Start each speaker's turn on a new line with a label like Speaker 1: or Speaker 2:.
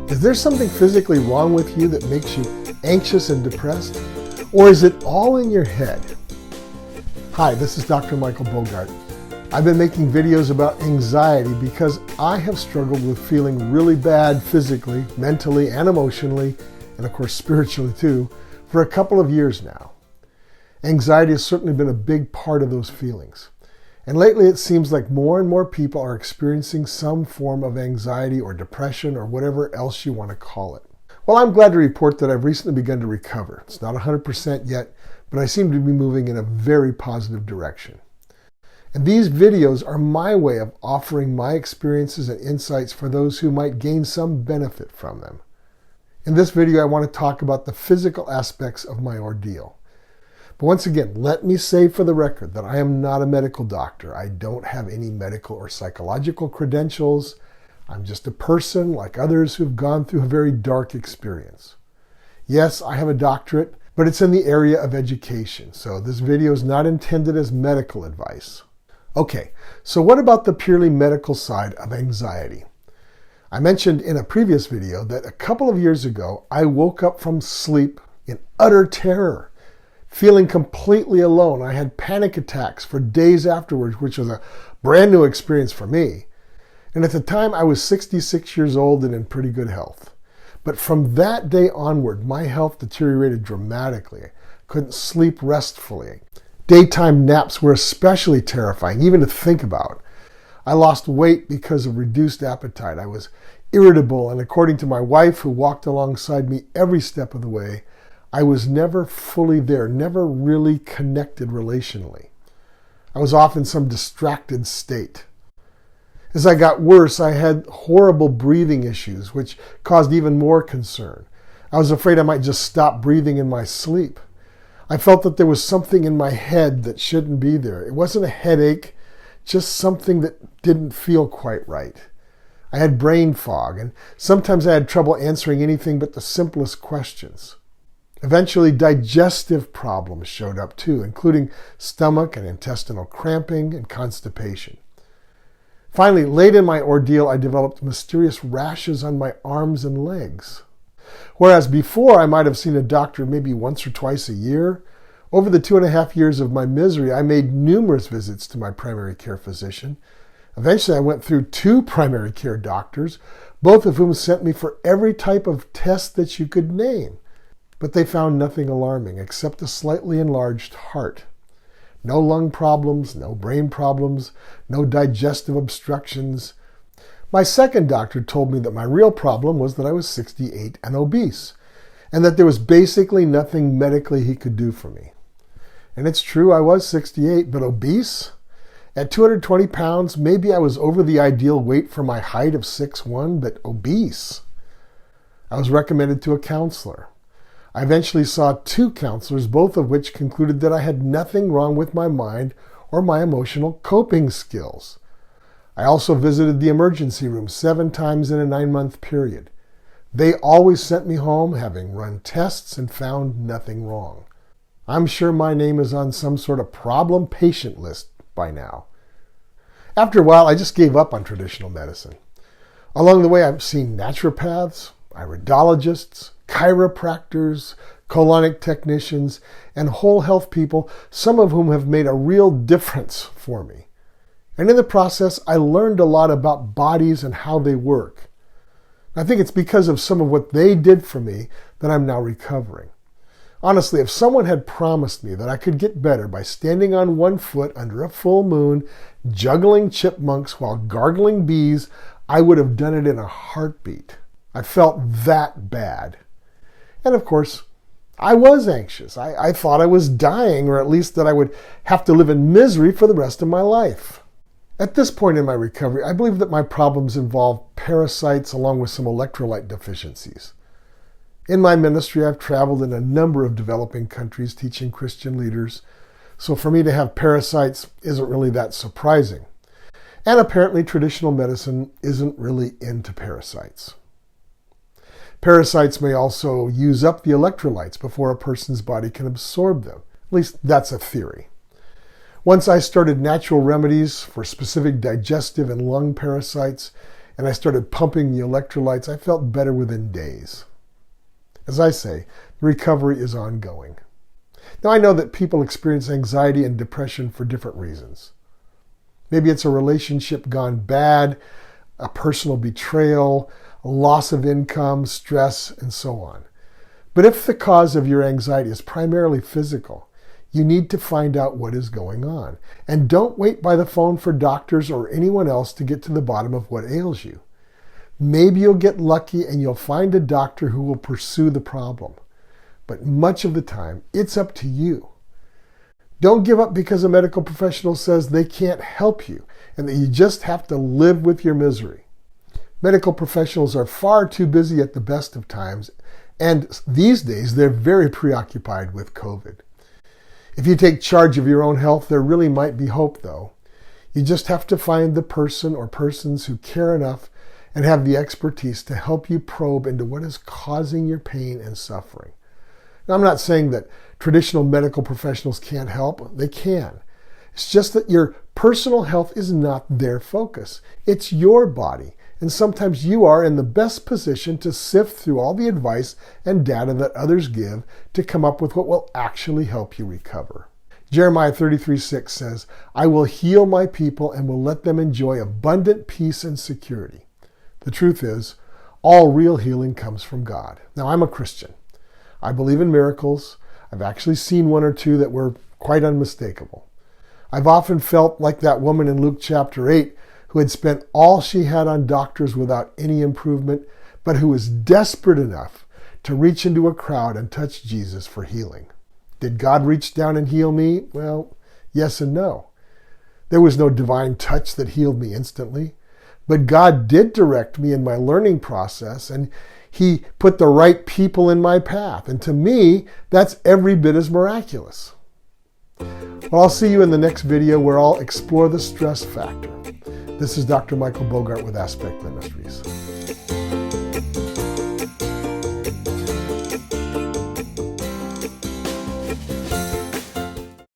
Speaker 1: Is there something physically wrong with you that makes you anxious and depressed? Or is it all in your head? Hi, this is Dr. Michael Bogart. I've been making videos about anxiety because I have struggled with feeling really bad physically, mentally, and emotionally, and of course spiritually too, for a couple of years now. Anxiety has certainly been a big part of those feelings. And lately it seems like more and more people are experiencing some form of anxiety or depression or whatever else you want to call it. Well, I'm glad to report that I've recently begun to recover. It's not 100% yet, but I seem to be moving in a very positive direction. And these videos are my way of offering my experiences and insights for those who might gain some benefit from them. In this video, I want to talk about the physical aspects of my ordeal. But once again, let me say for the record that I am not a medical doctor. I don't have any medical or psychological credentials. I'm just a person like others who've gone through a very dark experience. Yes, I have a doctorate, but it's in the area of education, so this video is not intended as medical advice. Okay, so what about the purely medical side of anxiety? I mentioned in a previous video that a couple of years ago, I woke up from sleep in utter terror, feeling completely alone. I had panic attacks for days afterwards, which was a brand new experience for me. And at the time, I was 66 years old and in pretty good health. But from that day onward, my health deteriorated dramatically. I couldn't sleep restfully. Daytime naps were especially terrifying, even to think about. I lost weight because of reduced appetite. I was irritable, and according to my wife, who walked alongside me every step of the way, I was never fully there, never really connected relationally. I was off in some distracted state. As I got worse, I had horrible breathing issues, which caused even more concern. I was afraid I might just stop breathing in my sleep. I felt that there was something in my head that shouldn't be there. It wasn't a headache, just something that didn't feel quite right. I had brain fog, and sometimes I had trouble answering anything but the simplest questions. Eventually, digestive problems showed up too, including stomach and intestinal cramping and constipation. Finally, late in my ordeal, I developed mysterious rashes on my arms and legs. Whereas before I might have seen a doctor maybe once or twice a year, over the 2.5 years of my misery, I made numerous visits to my primary care physician. Eventually, I went through 2 primary care doctors, both of whom sent me for every type of test that you could name. But they found nothing alarming except a slightly enlarged heart. No lung problems, no brain problems, no digestive obstructions. My second doctor told me that my real problem was that I was 68 and obese, and that there was basically nothing medically he could do for me. And it's true, I was 68, but obese? At 220 pounds, maybe I was over the ideal weight for my height of 6'1", but obese. I was recommended to a counselor. I eventually saw 2 counselors, both of which concluded that I had nothing wrong with my mind or my emotional coping skills. I also visited the emergency room 7 times in a 9-month period. They always sent me home having run tests and found nothing wrong. I'm sure my name is on some sort of problem patient list by now. After a while, I just gave up on traditional medicine. Along the way, I've seen naturopaths, iridologists, chiropractors, colonic technicians, and whole health people, some of whom have made a real difference for me. And in the process, I learned a lot about bodies and how they work. I think it's because of some of what they did for me that I'm now recovering. Honestly, if someone had promised me that I could get better by standing on one foot under a full moon, juggling chipmunks while gargling bees, I would have done it in a heartbeat. I felt that bad. And of course, I was anxious. I thought I was dying, or at least that I would have to live in misery for the rest of my life. At this point in my recovery, I believe that my problems involve parasites along with some electrolyte deficiencies. In my ministry, I've traveled in a number of developing countries teaching Christian leaders, so for me to have parasites isn't really that surprising. And apparently traditional medicine isn't really into parasites. Parasites may also use up the electrolytes before a person's body can absorb them. At least that's a theory. Once I started natural remedies for specific digestive and lung parasites, and I started pumping the electrolytes, I felt better within days. As I say, the recovery is ongoing. Now, I know that people experience anxiety and depression for different reasons. Maybe it's a relationship gone bad, a personal betrayal, a loss of income, stress, and so on. But if the cause of your anxiety is primarily physical, you need to find out what is going on. And don't wait by the phone for doctors or anyone else to get to the bottom of what ails you. Maybe you'll get lucky and you'll find a doctor who will pursue the problem. But much of the time, it's up to you. Don't give up because a medical professional says they can't help you and that you just have to live with your misery. Medical professionals are far too busy at the best of times, and these days they're very preoccupied with COVID. If you take charge of your own health, there really might be hope, though. You just have to find the person or persons who care enough and have the expertise to help you probe into what is causing your pain and suffering. Now, I'm not saying that traditional medical professionals can't help. They can. It's just that your personal health is not their focus. It's your body. And sometimes you are in the best position to sift through all the advice and data that others give to come up with what will actually help you recover. Jeremiah 33:6 says, "I will heal my people and will let them enjoy abundant peace and security." The truth is, all real healing comes from God. Now, I'm a Christian. I believe in miracles. I've actually seen one or two that were quite unmistakable. I've often felt like that woman in Luke chapter 8 who had spent all she had on doctors without any improvement, but who was desperate enough to reach into a crowd and touch Jesus for healing. Did God reach down and heal me? Well, yes and no. There was no divine touch that healed me instantly, but God did direct me in my learning process, and He put the right people in my path. And to me, that's every bit as miraculous. Well, I'll see you in the next video where I'll explore the stress factor. This is Dr. Michael Bogart with Aspect Ministries.